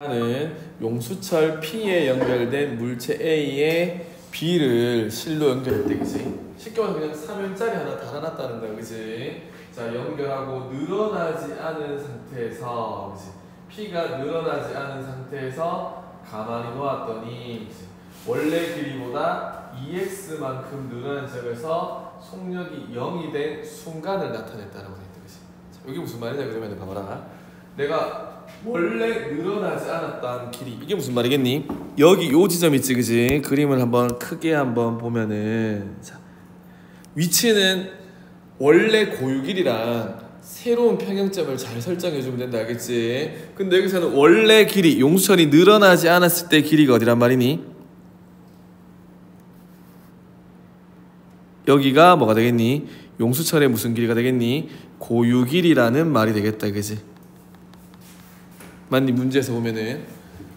는 용수철 P에 연결된 물체 A에 B를 실로 연결했대, 그지? 쉽게 말해서 그냥 3열짜리 하나 달아놨다는 거야, 그지? 자, 연결하고 늘어나지 않은 상태에서, 그지? P가 늘어나지 않은 상태에서 가만히 놓았더니, 그지? 원래 길이보다 2x만큼 늘어난 지점에서 속력이 0이 된 순간을 나타냈다라고 했다, 그지? 자, 여기 무슨 말이냐 그러면 봐봐라. 내가 원래 늘어나지 않았던 길이, 이게 무슨 말이겠니? 여기 요 지점 있지, 그지? 그림을 한번 크게 한번 보면은, 자, 위치는 원래 고유 길이랑 새로운 평형점을 잘 설정해 주면 된다, 알겠지? 근데 여기서는 원래 길이, 용수철이 늘어나지 않았을 때 길이가 어디란 말이니? 여기가 뭐가 되겠니? 용수철의 무슨 길이가 되겠니? 고유 길이라는 말이 되겠다, 그지? 맞니? 문제에서 보면은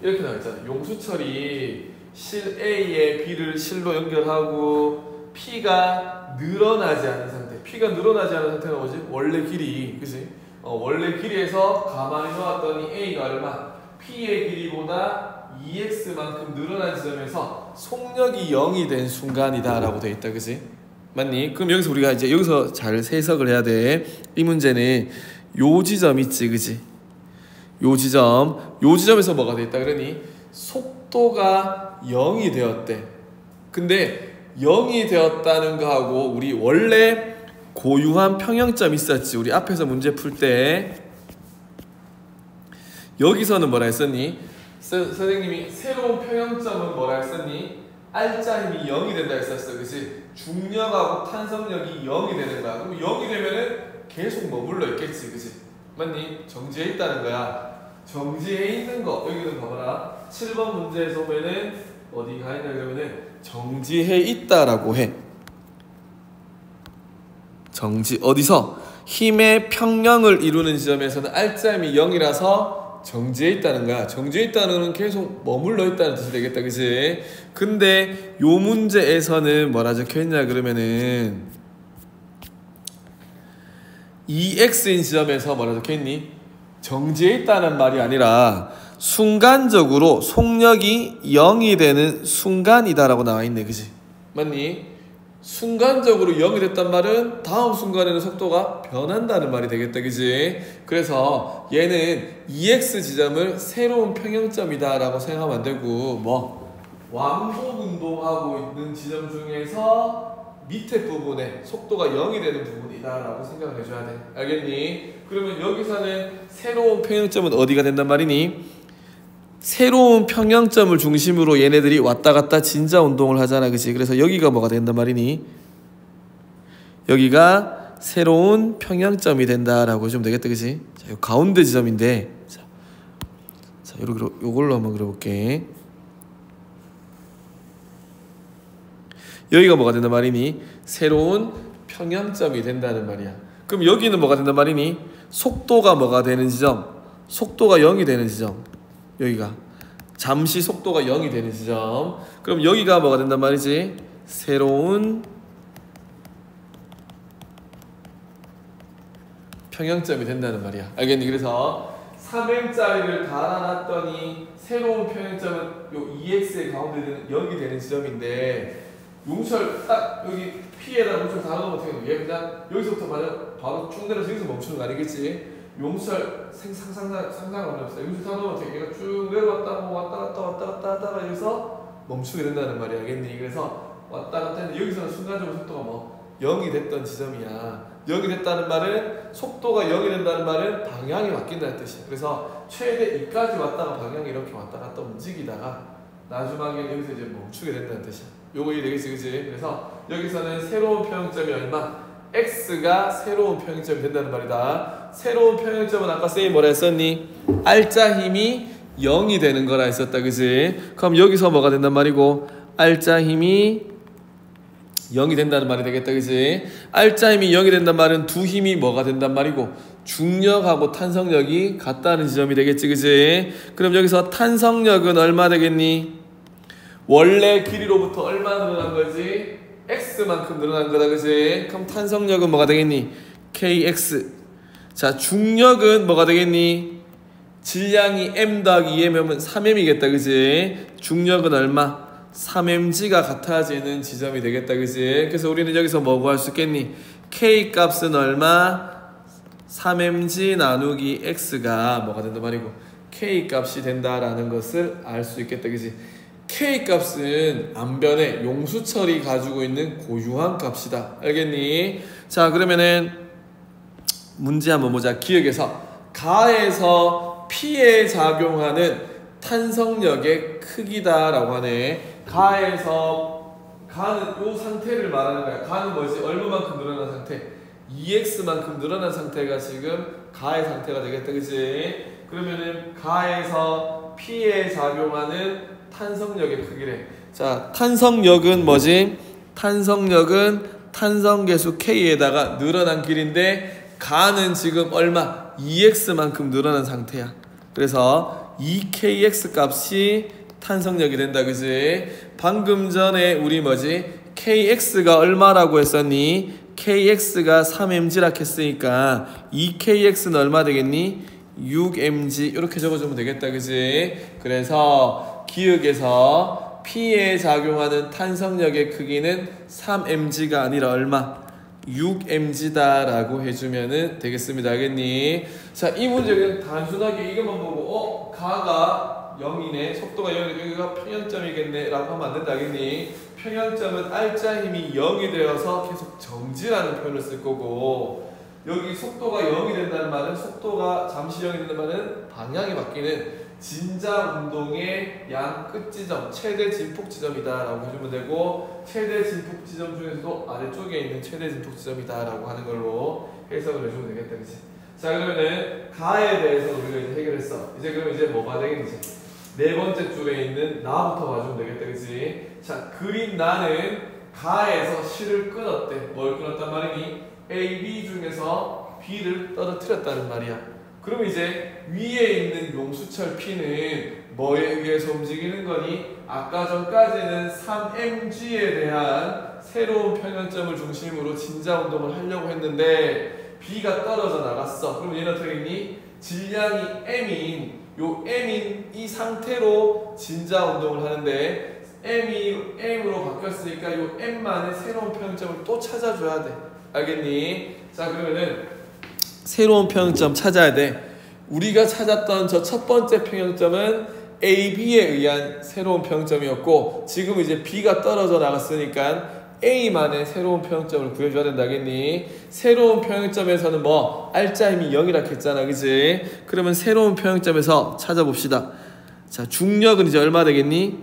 이렇게 나와있잖아. 용수철이 실 A에 B를 실로 연결하고 P가 늘어나지 않은 상태. P가 늘어나지 않은 상태가 뭐지? 원래 길이, 그지? 원래 길이에서 가만히 놓았더니 A가 얼마? P의 길이보다 2x만큼 늘어난 지점에서 속력이 0이 된 순간이다 라고 되어 있다, 그지? 맞니? 그럼 여기서 우리가 이제 여기서 잘 해석을 해야 돼. 이 문제는 요 지점 있지, 그지? 요 지점에서 뭐가 돼 있다 그러니? 속도가 0이 되었대. 근데 0이 되었다는 거하고 우리 원래 고유한 평형점 있었지. 우리 앞에서 문제 풀 때 여기서는 뭐라 했었니? 선생님이 새로운 평형점은 뭐라 했었니? R자 힘이 0이 된다 했었어, 그치? 중력하고 탄성력이 0이 되는 거야. 그럼 0이 되면은 계속 머물러 있겠지, 그치? 맞니? 정지해 있다는 거야. 정지해 있는 거, 여기는 봐봐라. 7번 문제에서 보면은 어디 가 있냐 그러면은 정지해 있다라고 해. 정지, 어디서? 힘의 평형을 이루는 지점에서는 R자임이 0이라서 정지해 있다는 거야. 정지해 있다는 건 계속 머물러 있다는 뜻이 되겠다, 그치? 근데 요 문제에서는 뭐라 적혀있냐 그러면은 2x인 지점에서 뭐라 적혀있니? 정지해 있다는 말이 아니라 순간적으로 속력이 0이 되는 순간이다라고 나와 있네, 그지? 맞니? 순간적으로 0이 됐단 말은 다음 순간에는 속도가 변한다는 말이 되겠다, 그지? 그래서 얘는 2x 지점을 새로운 평형점이다라고 생각하면 안 되고, 뭐 왕복 운동하고 있는 지점 중에서 밑에 부분에 속도가 0이 되는 부분이다 라고 생각을 해줘야 돼. 알겠니? 그러면 여기서는 새로운 평형점은 어디가 된단 말이니? 새로운 평형점을 중심으로 얘네들이 왔다 갔다 진자 운동을 하잖아, 그치? 그래서 여기가 뭐가 된단 말이니? 여기가 새로운 평형점이 된다라고 해주면 되겠다, 그치? 자, 요 가운데 지점인데, 자, 요걸로 한번 그려볼게. 여기가 뭐가 된단 말이니? 새로운 평형점이 된다는 말이야. 그럼 여기는 뭐가 된단 말이니? 속도가 뭐가 되는 지점? 속도가 0이 되는 지점. 여기가 잠시 속도가 0이 되는 지점. 그럼 여기가 뭐가 된단 말이지? 새로운 평형점이 된다는 말이야. 알겠니? 그래서 3m짜리를 달아놨더니 새로운 평형점은 요 2x의 가운데 되는 0이 되는 지점인데, 용철 딱 여기 P에다 용철 달아놓으면 어떻게 돼? 얘 그냥 여기서부터 바로 쭉 내려서 여기서 멈추는 거 아니겠지? 용철 상상을 한번 해봅시다. 용철 달아놓으면 어떻게? 얘가 쭉 내려왔다 왔다 갔다 하다가 여기서 멈추게 된다는 말이야, 알겠니? 그래서 왔다 갔다 했는데 여기서는 순간적으로 속도가 뭐 0이 됐던 지점이야. 0이 됐다는 말은, 속도가 0이 된다는 말은 방향이 바뀐다는 뜻이야. 그래서 최대 2까지 왔다가 방향이 이렇게 왔다 갔다 움직이다가 나중에 여기서 이제 멈추게 된다는 뜻이야. 요거 이해되겠지, 그치? 그래서 여기서는 새로운 평형점이 얼마? x가 새로운 평형점이 된다는 말이다. 새로운 평형점은 아까 쌤이 뭐라 했었니? R자 힘이 0이 되는 거라 했었다, 그치? 그럼 여기서 뭐가 된단 말이고? R자 힘이 0이 된다는 말이 되겠다, 그치? R자 힘이 0이 된단 말은 두 힘이 뭐가 된단 말이고? 중력하고 탄성력이 같다는 지점이 되겠지, 그치? 그럼 여기서 탄성력은 얼마 되겠니? 원래 길이로부터 얼마 늘어난 거지? x만큼 늘어난 거다, 그치? 그럼 탄성력은 뭐가 되겠니? kx. 자, 중력은 뭐가 되겠니? 질량이 m 더하기 2m면 3m이겠다, 그지? 중력은 얼마? 3mg가 같아지는 지점이 되겠다, 그지? 그래서 우리는 여기서 뭐 구할 수 있겠니? k 값은 얼마? 3mg 나누기 x가 뭐가 된단 말이고 k 값이 된다라는 것을 알 수 있겠다, 그지? k 값은 안 변해. 용수철이 가지고 있는 고유한 값이다. 알겠니? 자, 그러면은 문제 한번 보자. 기억에서 가에서 P에 작용하는 탄성력의 크기다라고 하네. 가에서 가는 요 상태를 말하는 거야. 가는 뭐지? 얼마만큼 늘어난 상태? 2x만큼 늘어난 상태가 지금 가의 상태가 되겠다, 그치? 그러면은 가에서 P에 작용하는 탄성력의 크기래. 자, 탄성력은 뭐지? 탄성력은 탄성계수 K에다가 늘어난 길인데 가는 지금 얼마? 2x만큼 늘어난 상태야. 그래서 2kx 값이 탄성력이 된다, 그지? 방금 전에 우리 뭐지? kx가 얼마라고 했었니? kx가 3mg라 했으니까 2kx는 얼마 되겠니? 6mg 이렇게 적어주면 되겠다, 그지? 그래서 기역에서 P에 작용하는 탄성력의 크기는 3mg가 아니라 얼마? 6mg다 라고 해주면 되겠습니다. 알겠니? 자, 이 문제는 단순하게 이것만 보고 가가 0이네, 속도가 0이네, 여기가 평형점이겠네 라고 하면 안 된다. 알겠니? 평형점은 R자 힘이 0이 되어서 계속 정지라는 표현을 쓸 거고, 여기 속도가 0이 된다는 말은 속도가 잠시 0이 된다는 말은 방향이 바뀌는 진자 운동의 양 끝 지점, 최대 진폭 지점이다 라고 해주면 되고, 최대 진폭 지점 중에서도 아래쪽에 있는 최대 진폭 지점이다 라고 하는 걸로 해석을 해주면 되겠다, 그치? 자, 그러면은 가에 대해서 우리가 이제 해결했어. 이제 그럼 이제 뭐가 되겠지? 네 번째 줄에 있는 나부터 봐주면 되겠다, 그치? 자, 그린 나는 가에서 실을 끊었대. 뭘 끊었단 말이니? A, B 중에서 B를 떨어뜨렸다는 말이야. 그럼 이제 위에 있는 용수철 P는 뭐에 의해서 움직이는 거니? 아까 전까지는 3mg에 대한 새로운 평형점을 중심으로 진자 운동을 하려고 했는데 B가 떨어져 나갔어. 그럼 얘는 어떻게 했니? 질량이 M인 이 상태로 진자 운동을 하는데 M이 M으로 바뀌었으니까 요 M만의 새로운 평형점을 또 찾아줘야 돼. 알겠니? 자, 그러면은 새로운 평형점 찾아야 돼. 우리가 찾았던 저 첫 번째 평형점은 A, B에 의한 새로운 평형점이었고, 지금 이제 B가 떨어져 나갔으니까 A만의 새로운 평형점을 구해줘야 된다겠니? 새로운 평형점에서는 뭐 R자 힘이 0이라 했잖아, 그지? 그러면 새로운 평형점에서 찾아봅시다. 자, 중력은 이제 얼마 되겠니?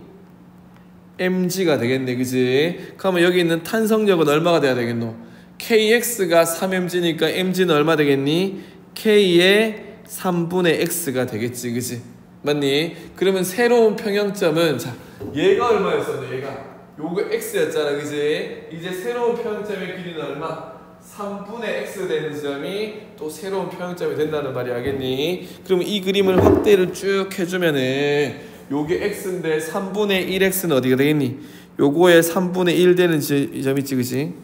mg가 되겠네, 그지? 그러면 여기 있는 탄성력은 얼마가 돼야 되겠노? kx가 3mg니까 mg는 얼마 되겠니? k의 3분의 x가 되겠지, 그지? 맞니? 그러면 새로운 평형점은, 자, 얘가 얼마였었노? 얘가 요거 x였잖아, 그지? 이제 새로운 평형점의 길이는 얼마? 3분의 x 되는 지점이 또 새로운 평형점이 된다는 말이 알겠니? 그럼 이 그림을 확대를 쭉 해주면은 요게 x인데 3분의 1x는 어디가 되겠니? 요거에 3분의 1 되는 지점 있지, 그지?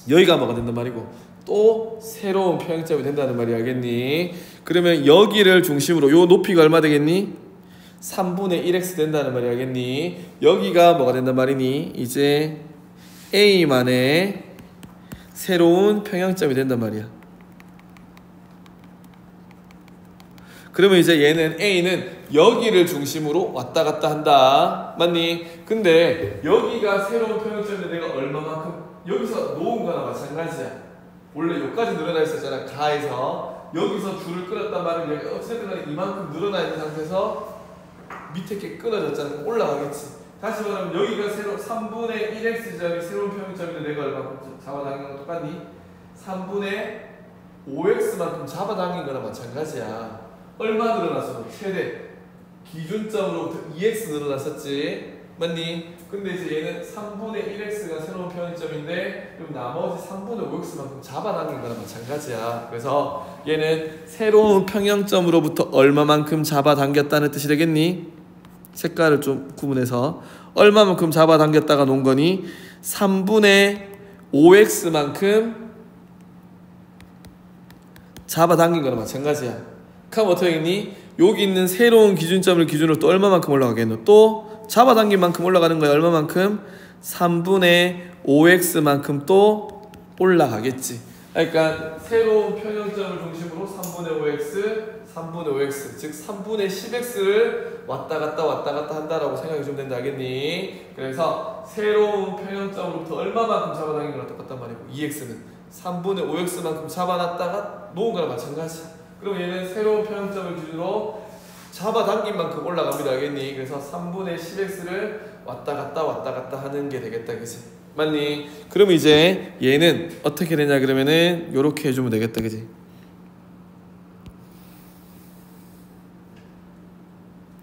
여기가 뭐가 된단 말이고 또 새로운 평형점이 된다는 말이 알겠니? 그러면 여기를 중심으로 요 높이가 얼마 되겠니? 3분의 1x 된다는 말이 알겠니? 여기가 뭐가 된단 말이니? 이제 A만의 새로운 평형점이 된단 말이야. 그러면 이제 얘는 A는 여기를 중심으로 왔다 갔다 한다. 맞니? 근데 여기가 새로운 평형점인데 내가 얼마만큼 여기서 놓은 거나 마찬가지야. 원래 여기까지 늘어나 있었잖아, 가에서. 여기서 줄을 끊었단 말은 여기 어쨌든 간에 이만큼 늘어나 있는 상태에서 밑에 게 끊어졌잖아. 올라가겠지. 다시 말하면 여기가 새로 3분의 1x 지점이 새로운 평형점인데 내가 얼마큼 잡아당긴 건 똑같니? 3분의 5x만큼 잡아당긴 거나 마찬가지야. 얼마 늘어났어? 최대 기준점으로부터 2x 늘어났었지. 맞니? 근데 이제 얘는 3분의 1x가 새로운 평형점인데 그럼 나머지 3분의 5x만큼 잡아당긴 거나 마찬가지야. 그래서 얘는 새로운 평형점으로부터 얼마만큼 잡아당겼다는 뜻이 되겠니? 색깔을 좀 구분해서 얼마만큼 잡아당겼다가 놓은 거니? 3분의 5x만큼 잡아당긴 거랑 마찬가지야. 그럼 어떻게 하겠니? 여기 있는 새로운 기준점을 기준으로 또 얼마만큼 올라가겠노? 또 잡아당긴 만큼 올라가는 거야. 얼마만큼? 3분의 5x만큼 또 올라가겠지. 그러니까 새로운 평형점을 중심으로 3분의 5x, 3분의 5x, 즉 3분의 10x를 왔다 갔다 한다라고 생각해주면 된다. 알겠니? 그래서 새로운 평형점으로부터 얼마만큼 잡아당긴 거랑 똑같단 말이고, 2x는 3분의 5x만큼 잡아놨다가 놓은 거랑 마찬가지야. 그럼 얘는 새로운 평형점을 기준으로 잡아당긴 만큼 올라갑니다. 알겠니? 그래서 3분의 10x를 왔다 갔다 하는 게 되겠다. 그치? 맞니? 그러면 이제 얘는 어떻게 되냐 그러면은 요렇게 해주면 되겠다. 그치?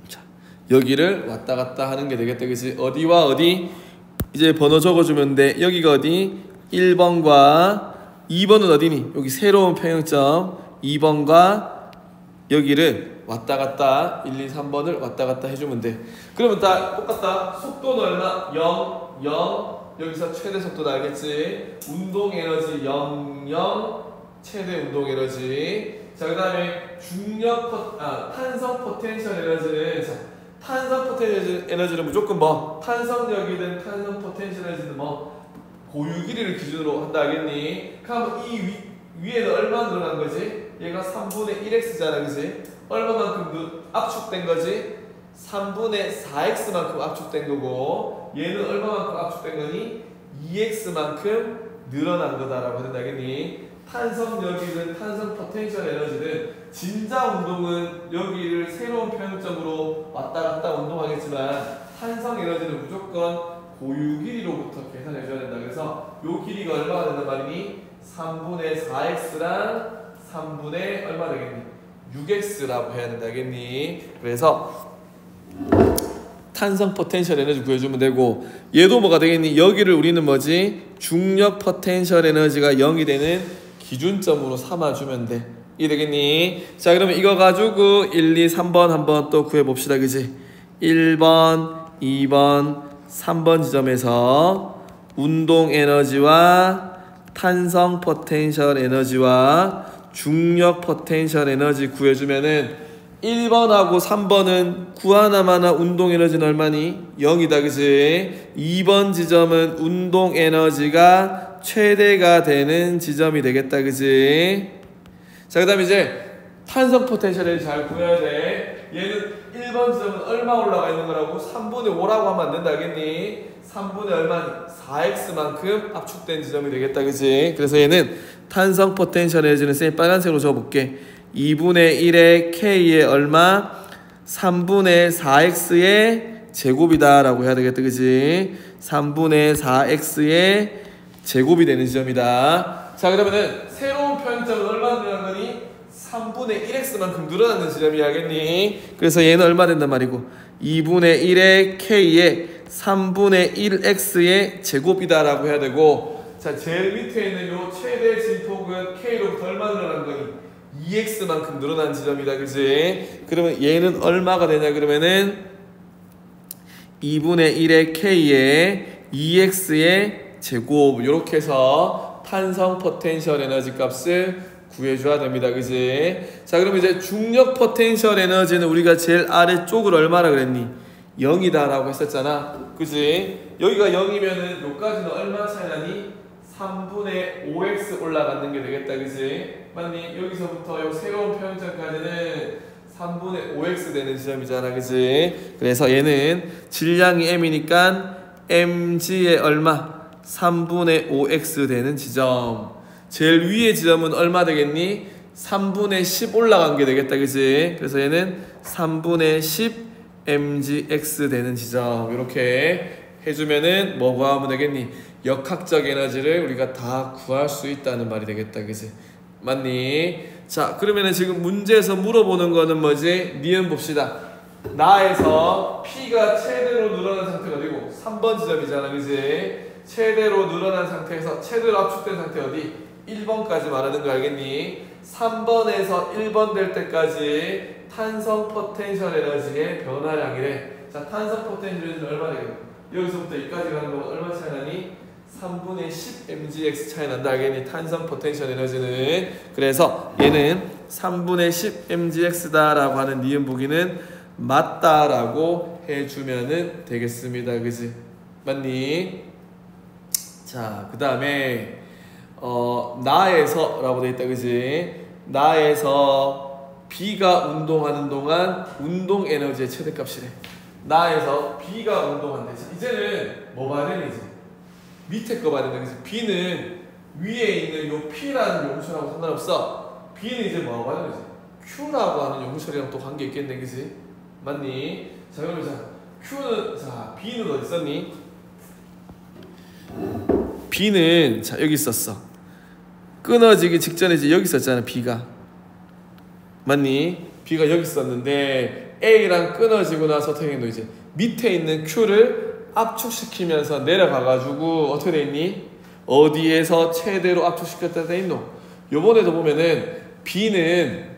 자, 여기를 왔다 갔다 하는 게 되겠다. 그치? 어디와 어디? 이제 번호 적어주면 돼. 여기가 어디? 1번과 2번은 어디니? 여기 새로운 평형점 2번과 여기를 왔다 갔다 1, 2, 3번을 왔다 갔다 해주면 돼. 그러면 다 똑같다. 속도는 얼마? 0, 0. 여기서 최대 속도도 알겠지? 운동 에너지 0, 0. 최대 운동 에너지. 자, 그 다음에 탄성 포텐셜 에너지는, 자, 탄성 포텐셜 에너지는 무조건 뭐? 탄성력이든 탄성 포텐셜 에너지든 뭐? 고유 길이를 기준으로 한다. 알겠니? 그럼 이 위에는 얼마 늘어난 거지? 얘가 3분의 1x잖아. 그지? 얼마만큼 압축된 거지? 3분의 4x만큼 압축된 거고, 얘는 얼마만큼 압축된 거니? 2x만큼 늘어난 거다라고 된다. 알겠니? 탄성력이든 탄성 포텐셜 에너지든 진자 운동은 여기를 새로운 평형점으로 왔다 갔다 운동하겠지만, 탄성 에너지는 무조건 고유 길이로부터 계산해 줘야 된다. 그래서 요 길이가 얼마가 된단 말이니? 3분의 4x랑 3분의 얼마 되겠니? 6x라고 해야 된다. 알겠니? 그래서 탄성 포텐셜 에너지 구해주면 되고, 얘도 뭐가 되겠니? 여기를 우리는 뭐지? 중력 포텐셜 에너지가 0이 되는 기준점으로 삼아주면 돼. 이해 되겠니? 자, 그러면 이거 가지고 1, 2, 3번 한번 또 구해봅시다. 그지? 1번, 2번, 3번 지점에서 운동 에너지와 탄성 포텐셜 에너지와 중력 포텐셜 에너지 구해주면은 1번하고 3번은 구하나마나 운동 에너지는 얼마니? 0이다. 그치? 2번 지점은 운동 에너지가 최대가 되는 지점이 되겠다. 그치? 자, 그 다음에 이제 탄성 포텐셜 에너지 잘 구해야 돼. 얘는 1번 지점은 얼마 올라가 있는 거라고? 3분의 5라고 하면 안 된다. 알겠니? 3분의 얼마니? 4x만큼 압축된 지점이 되겠다. 그치? 그래서 얘는 탄성 포텐셜 에너지는 쌤이 빨간색으로 적어볼게. 2분의 1의 k의 얼마? 3분의 4x의 제곱이다 라고 해야 되겠다. 그치? 3분의 4x의 제곱이 되는 지점이다. 자, 그러면은 새로운 평형점은 얼마 늘어난 거니? 3분의 1x만큼 늘어나는 지점이 알겠니? 그래서 얘는 얼마 된단 말이고, 2분의 1의 k의 3분의 1x의 제곱이다 라고 해야 되고, 자, 제일 밑에 있는 요 최대 진폭은 k로부터 얼마 늘어난 거니? 2x만큼 늘어난 지점이다. 그지? 그러면 얘는 얼마가 되냐 그러면은 2분의 1의 k의 2x의 제곱, 이렇게 해서 탄성 포텐셜 에너지 값을 구해줘야 됩니다. 그지? 자, 그럼 이제 중력 포텐셜 에너지는 우리가 제일 아래쪽을 얼마라 그랬니? 0이다 라고 했었잖아. 그지? 여기가 0이면은 여기까지는 얼마 차이 나니? 3분의 5x 올라가는 게 되겠다. 그지? 맞니? 여기서부터 요 새로운 평형점까지는 3분의 5x 되는 지점이잖아. 그지? 그래서 얘는 질량이 m이니까 mg의 얼마? 3분의 5x 되는 지점. 제일 위의 지점은 얼마 되겠니? 3분의 10 올라간 게 되겠다. 그지? 그래서 얘는 3분의 10 mgx 되는 지점. 이렇게 해주면은 뭐 구하면 되겠니? 역학적 에너지를 우리가 다 구할 수 있다는 말이 되겠다. 그지? 맞니? 자, 그러면은 지금 문제에서 물어보는 거는 뭐지? 니은 봅시다. 나에서 P가 최대로 늘어난 상태가 어디고? 3번 지점이잖아. 그지? 최대로 늘어난 상태에서 최대로 압축된 상태 어디? 1번까지 말하는 거 알겠니? 3번에서 1번 될 때까지 탄성 포텐셜 에너지의 변화량이래. 자, 탄성 포텐셜 에너지는 얼마 되겠니? 여기서부터 여기까지 가는 거 얼마 차이 나니? 3분의 10 mgx 차이 난다. 알겠니? 탄성 포텐셜 에너지는. 그래서 얘는 3분의 10 mgx다 라고 하는 니은 보기는 맞다라고 해주면은 되겠습니다. 그지? 맞니? 자, 그 다음에 나에서 라고 되어 있다. 그지? 나에서 B가 운동하는 동안 운동 에너지의 최대값이래. 나에서 B가 운동한다. 이제는 뭐 봐야 되니? 이제 밑에 거 봐야 된다. 그지? B는 위에 있는 요 P라는 용수라고 상관없어. B는 이제 뭐 봐야 되지? Q라고 하는 용수랑 또 관계 있겠네. 그지? 맞니? 자, 그러면 자, Q는, 자, B는 어디 있었니? B는, 자, 여기 있었어. 끊어지기 직전에 이제 여기 있었잖아, B가. 맞니? B가 여기 있었는데, A랑 끊어지고 나서 어떻게 했노? 이제 밑에 있는 Q를 압축시키면서 내려가가지고, 어떻게 돼 있니? 어디에서 최대로 압축시켰다 돼 있노? 요번에도 보면은, B는,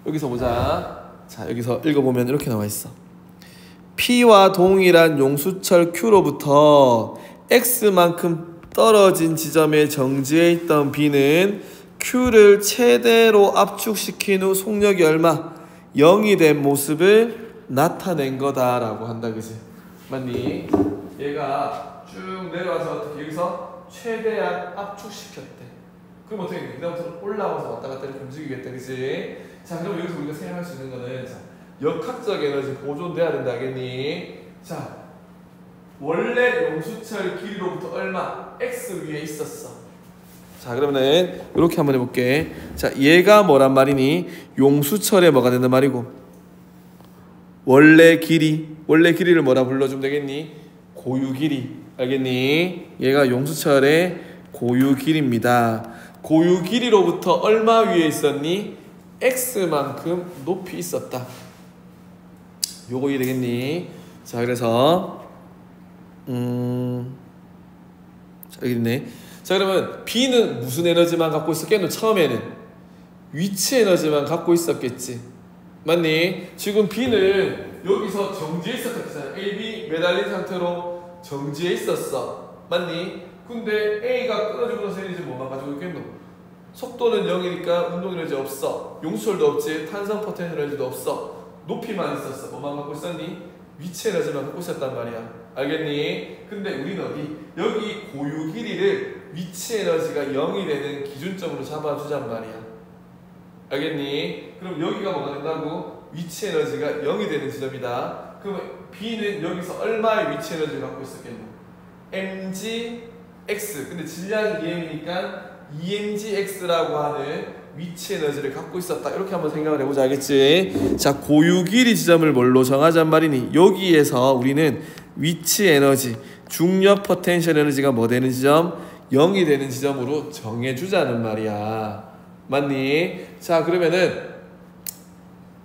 여기서 보자. 자, 여기서 읽어보면 이렇게 나와 있어. P와 동일한 용수철 Q로부터 X만큼 떨어진 지점에 정지해 있던 B는 Q를 최대로 압축시킨 후 속력이 얼마? 0이 된 모습을 나타낸 거다라고 한다. 그지? 맞니? 얘가 쭉 내려와서 어떻게 여기서 최대한 압축시켰대. 그럼 어떻게 돼? 그다음부터 올라와서 왔다 갔다 이렇게 움직이겠다. 그지? 자, 그럼 여기서 우리가 생각할 수 있는 거는, 자, 역학적 에너지 보존돼야 된다. 알겠니? 자, 원래 용수철 길이로부터 얼마? X 위에 있었어. 자, 그러면은 이렇게 한번 해볼게. 자, 얘가 뭐란 말이니? 용수철에 뭐가 된단 말이고? 원래 길이를 뭐라 불러주면 되겠니? 고유 길이. 알겠니? 얘가 용수철의 고유 길이입니다. 고유 길이로부터 얼마 위에 있었니? X만큼 높이 있었다. 요거 이해되겠니? 자, 그래서 자, 여기 있네. 자, 그러면 B는 무슨 에너지만 갖고 있었겠노? 처음에는 위치 에너지만 갖고 있었겠지. 맞니? 지금 B는 여기서 정지해 있었잖아. A, B 매달린 상태로 정지해 있었어. 맞니? 근데 A가 끊어지고 나서 에너지 뭐만 가지고 있겠노? 속도는 0이니까 운동 에너지 없어. 용수철도 없지. 탄성 포텐셜 에너지도 없어. 높이만 있었어. 뭐만 갖고 있었니? 위치 에너지만 갖고 있었단 말이야. 알겠니? 근데 우리는 어디? 여기 고유 길이를 위치 에너지가 0이 되는 기준점으로 잡아주잔 말이야. 알겠니? 그럼 여기가 뭐가 된다고? 위치 에너지가 0이 되는 지점이다. 그러면 B는 여기서 얼마의 위치 에너지를 갖고 있었겠노? mgx. 근데 질량이 EM이니까 EMGX라고 하는 위치 에너지를 갖고 있었다. 이렇게 한번 생각을 해보자. 알겠지? 자, 고유 길이 지점을 뭘로 정하잔 말이니? 여기에서 우리는 위치 에너지, 중력 포텐셜 에너지가 뭐 되는 지점? 0이 되는 지점으로 정해주자는 말이야. 맞니? 자, 그러면은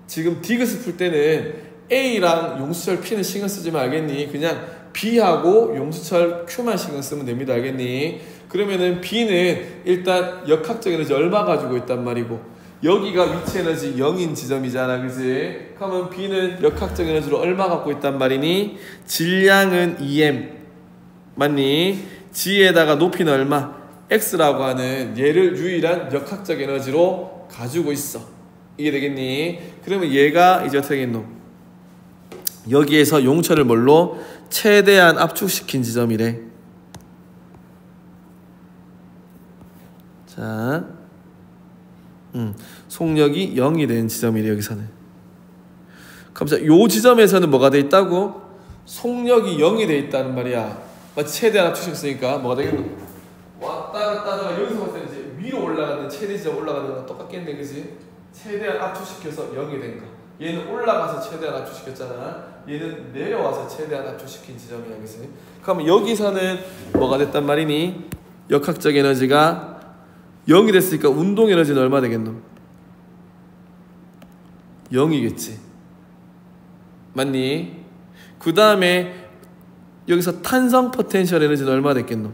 지금 디귿을 풀 때는 A랑 용수철 P는 신경 쓰지 말겠니? 그냥 B하고 용수철 Q만 신경 쓰면 됩니다. 알겠니? 그러면은 B는 일단 역학적 에너지 얼마 가지고 있단 말이고, 여기가 위치 에너지 0인 지점이잖아. 그지? 그러면 B는 역학적 에너지로 얼마 갖고 있단 말이니? 질량은 EM. 맞니? G에다가 높이는 얼마? X라고 하는 얘를 유일한 역학적 에너지로 가지고 있어. 이게 되겠니? 그러면 얘가 이제 어떻게 되겠노? 여기에서 용철을 뭘로? 최대한 압축시킨 지점이래. 자, 속력이 0이 된 지점이래. 여기서는. 그럼 자, 요 지점에서는 뭐가 돼 있다고? 속력이 0이 돼 있다는 말이야. 마치 최대한 압축시켰으니까 뭐가 되겠노? 왔다 갔다 하다가 여기서 봤을 때 이제 위로 올라가는 최대 지점 올라가는 거랑 똑같겠네. 그지? 최대한 압축시켜서 0이 된 거. 얘는 올라가서 최대한 압축시켰잖아. 얘는 내려와서 최대한 압축시킨 지점이야. 그지? 그럼 여기서는 뭐가 됐단 말이니? 역학적 에너지가 0이 됐으니까 운동 에너지는 얼마 되겠노? 0이겠지. 맞니? 그 다음에 여기서 탄성 포텐셜 에너지는 얼마 됐겠노?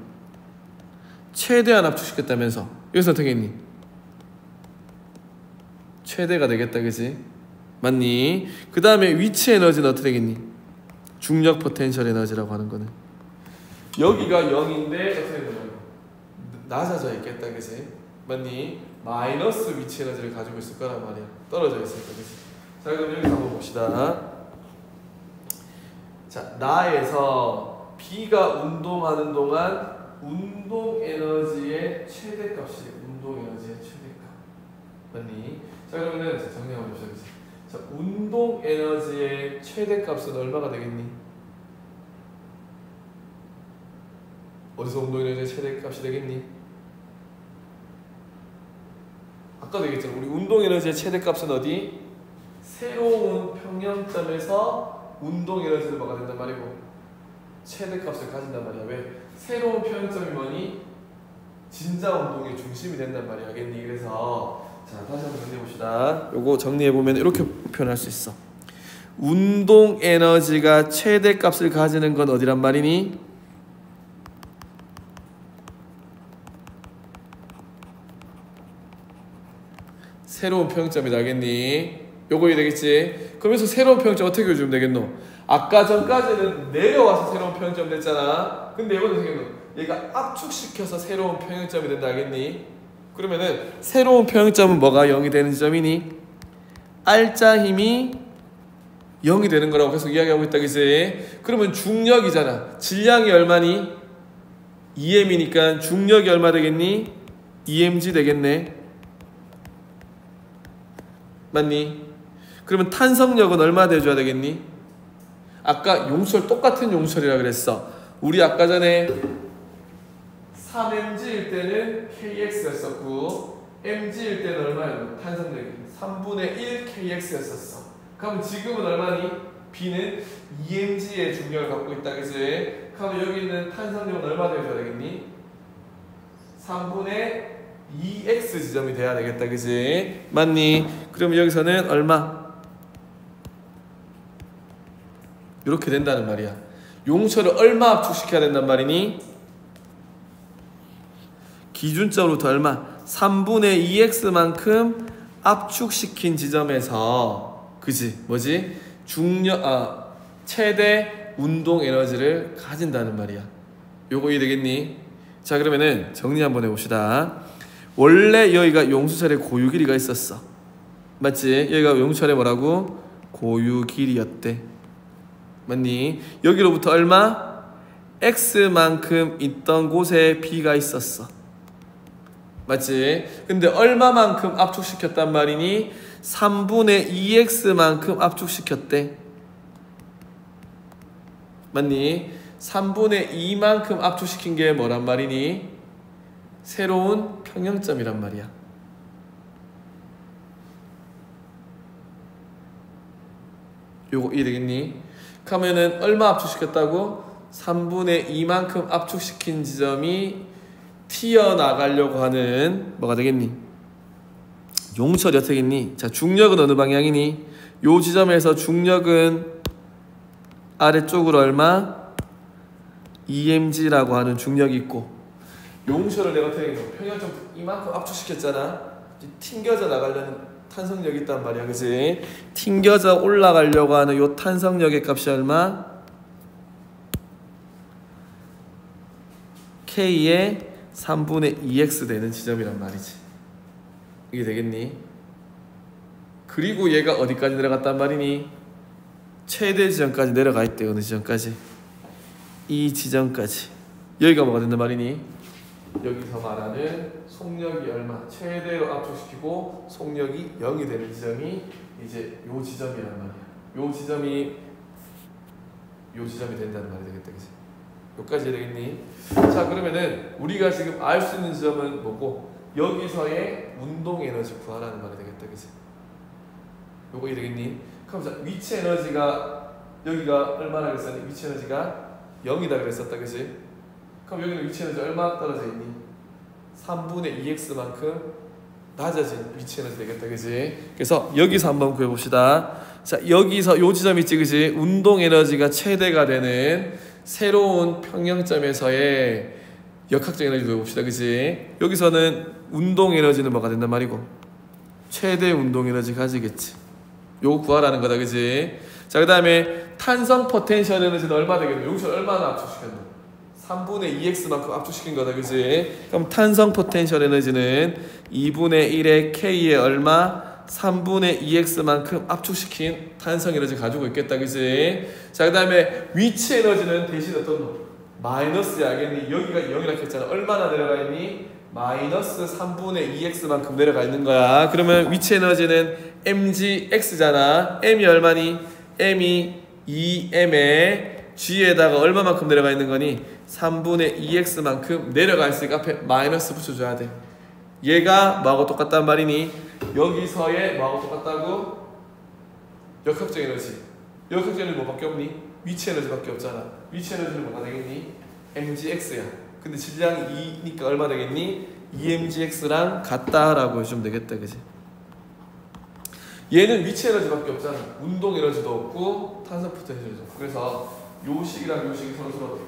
최대한 압축시켰다면서. 여기서 어떻게 했니? 최대가 되겠다. 그지? 맞니? 그 다음에 위치 에너지는 어떻게 되겠니? 중력 포텐셜 에너지라고 하는 거는. 여기가 0인데 어떻게 되나요? 낮아져 있겠다, 그치? 맞니? 마이너스 위치 에너지를 가지고 있을 거란 말이야. 떨어져 있으니까, 그치? 자, 그럼 여기 한번 봅시다. 자, 나에서 B가 운동하는 동안 운동 에너지의 최대값이 운동 에너지의 최대값. 맞니? 자, 그러면은 정리 한번 봅시다. 자, 운동 에너지의 최대값은 얼마가 되겠니? 어디서 운동 에너지의 최대값이 되겠니? 아까 되겠잖아. 우리 운동 에너지의 최대값은 어디? 새로운 평형점에서 운동 에너지를 뭐가 된단 말이고 최대값을 가진단 말이야. 왜? 새로운 평형점이 뭐니? 진자 운동의 중심이 된단 말이야. 알겠니? 그래서 자, 다시 한번 정리해 봅시다. 요거 정리해 보면 이렇게 표현할 수 있어. 운동 에너지가 최대값을 가지는 건 어디란 말이니? 새로운 평형점이다. 알겠니? 요거 되겠지? 그러면서 새로운 평형점 어떻게 그려주면 되겠노? 아까 전까지는 내려와서 새로운 평형점 됐잖아. 근데 이거는 어떻게 되겠노? 얘가 압축시켜서 새로운 평형점이 된다. 알겠니? 그러면은 새로운 평형점은 뭐가 0이 되는 지점이니? R자 힘이 0이 되는 거라고 계속 이야기하고 있다. 그치? 그러면 중력이잖아. 질량이 얼마니? 2m이니까 중력이 얼마 되겠니? 2mg 되겠네. 맞니? 그러면 탄성력은 얼마 돼줘야 되겠니? 아까 용철 똑같은 용철이라 그랬어. 우리 아까 전에 3mg일 때는 kx였었고 mg일 때는 얼마였노? 탄성력이 3분의 1 kx였었어. 그럼 지금은 얼마니? B는 2mg의 중력을 갖고 있다. 그치? 그럼 여기 있는 탄성력은 얼마 돼줘야 되겠니? 3분의 2x 지점이 돼야 되겠다. 그치? 맞니? 그럼 여기서는 얼마? 이렇게 된다는 말이야. 용철을 얼마 압축시켜야 된단 말이니? 기준점으로부터 얼마? 3분의 2x만큼 압축시킨 지점에서 그치? 뭐지? 최대 운동 에너지를 가진다는 말이야. 요거 이해되겠니? 자, 그러면은 정리 한번 해봅시다. 원래 여기가 용수철의 고유 길이가 있었어. 맞지? 여기가 용수철의 뭐라고? 고유 길이였대. 맞니? 여기로부터 얼마? x만큼 있던 곳에 b가 있었어. 맞지? 근데 얼마만큼 압축시켰단 말이니? 3분의 2x만큼 압축시켰대. 맞니? 3분의 2만큼 압축시킨 게 뭐란 말이니? 새로운 평형점이란 말이야. 요거 이해되겠니? 그러면은 얼마 압축시켰다고? 3분의 2만큼 압축시킨 지점이 튀어나가려고 하는 뭐가 되겠니? 용철이 어떻게 겠니? 자, 중력은 어느 방향이니? 요 지점에서 중력은 아래쪽으로 얼마? 2mg라고 하는 중력이 있고 용철을 내가 어떻게 겠노? 평형점 이만큼 압축시켰잖아. 튕겨져 나가려는 탄성력이 있단 말이야. 그치? 튕겨져 올라가려고 하는 요 탄성력의 값이 얼마? K의 3분의 2x 되는 지점이란 말이지. 이게 되겠니? 그리고 얘가 어디까지 내려갔단 말이니? 최대 지점까지 내려가 있대. 어느 지점까지? 이 지점까지. 여기가 뭐가 된단 말이니? 여기서 말하는 속력이 얼마? 최대로 압축시키고 속력이 0이 되는 지점이 이제 요 지점이란 말이야. 요 지점이 된다는 말이 되겠다. 그치? 여기까지 되겠니? 자, 그러면은 우리가 지금 알 수 있는 지점은 뭐고? 여기서의 운동 에너지 구하라는 말이 되겠다. 그치? 요거 되겠니? 그럼 자, 위치 에너지가 여기가 얼마나 그랬었니? 위치 에너지가 0이다 그랬었다. 그치? 그럼 여기는 위치 에너지 얼마 떨어져 있니? 3분의 2x만큼 낮아진 위치 에너지 되겠다. 그치? 그래서 여기서 한번 구해봅시다. 자, 여기서 요 지점 있지. 그치? 운동 에너지가 최대가 되는 새로운 평형점에서의 역학적 에너지 구해봅시다. 그치? 여기서는 운동 에너지는 뭐가 된단 말이고? 최대 운동 에너지 가지겠지. 요거 구하라는 거다. 그치? 자, 그 다음에 탄성 포텐셜 에너지는 얼마 되겠노? 여기서 얼마나 압축시켰노? 3분의 2x만큼 압축시킨 거다, 그지? 그럼 탄성 포텐셜 에너지는 2분의 1의 k의 얼마? 3분의 2x만큼 압축시킨 탄성 에너지 가지고 있겠다, 그지? 자, 그 다음에 위치 에너지는 대신 어떤 거? 마이너스야, 알겠니? 여기가 0이라고 했잖아. 얼마나 내려가 있니? 마이너스 3분의 2x만큼 내려가 있는 거야. 그러면 위치 에너지는 mgx잖아. m이 얼마니? m이 2m에 g에다가 얼마만큼 내려가 있는 거니? 3분의 2x만큼 내려가 있으니까 앞에 마이너스 붙여줘야 돼. 얘가 뭐하고 똑같단 말이니? 여기서의 뭐하고 똑같다고? 역학적 에너지. 역학적 에너지 뭐밖에 없니? 위치 에너지밖에 없잖아. 위치 에너지는 뭐가 되겠니? mgx야. 근데 질량이 2니까 얼마 되겠니? 2mgx랑 같다라고 해주면 되겠다, 그지? 얘는 위치 에너지밖에 없잖아. 운동 에너지도 없고 탄성 포텐셜도 없고. 그래서 요 식이랑 요 식이 서로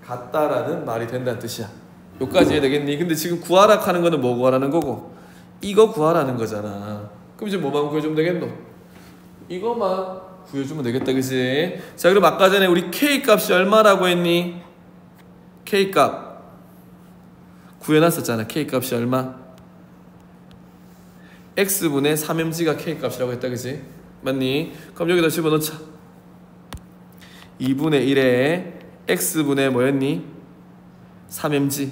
같다라는 말이 된다는 뜻이야. 요까지 해야 되겠니? 근데 지금 구하라 하는 거는 뭐 구하라는 거고? 이거 구하라는 거잖아. 그럼 이제 뭐만 구해주면 되겠노? 이거만 구해주면 되겠다, 그지? 자, 그럼 아까 전에 우리 K 값이 얼마라고 했니? K 값 구해놨었잖아. K 값이 얼마? X분의 3mg가 K 값이라고 했다, 그지? 맞니? 그럼 여기다 집어넣자. 2분의 1에 X분의 뭐였니? 3mg.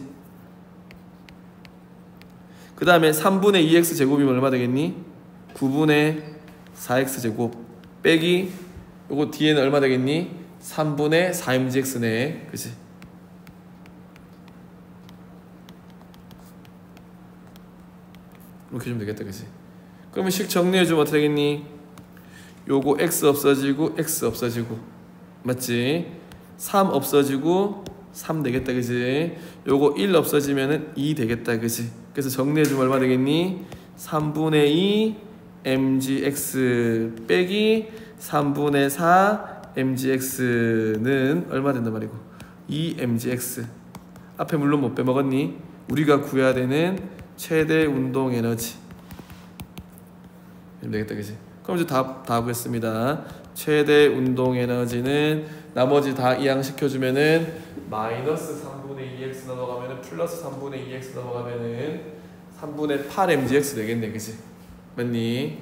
그 다음에 3분의 2x 제곱이면 얼마 되겠니? 9분의 4x 제곱 빼기 요거 뒤에는 얼마 되겠니? 3분의 4mgx네, 그치? 이렇게 해주면 되겠다, 그치? 그러면 식 정리해주면 어떻게 되겠니? 요거 x 없어지고 x 없어지고 맞지? 3 없어지고 3 되겠다, 그치? 요거 1 없어지면은 2 되겠다, 그치? 그래서 정리해주면 얼마 되겠니? 3분의 2 mgx 빼기 3분의 4 mgx는 얼마 된단 말이고 2 mgx. 앞에 물론 못 빼먹었니? 우리가 구해야 되는 최대 운동 에너지. 되겠다, 그치? 그럼 이제 다 구했습니다. 최대 운동 에너지는 나머지 다 이항시켜주면은 마이너스 3분의 2x 넘어가면은 플러스 3분의 2x 넘어가면은 3분의 8mgx 되겠네, 그치? 맞니?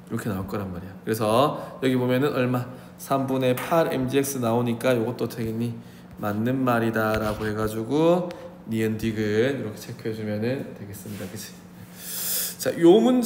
이렇게 나올 거란 말이야. 그래서 여기 보면은 얼마? 3분의 8mgx 나오니까 이것도 되겠니? 맞는 말이다 라고 해가지고 니은 디귿 이렇게 체크해주면은 되겠습니다, 그치? 자, 요 문제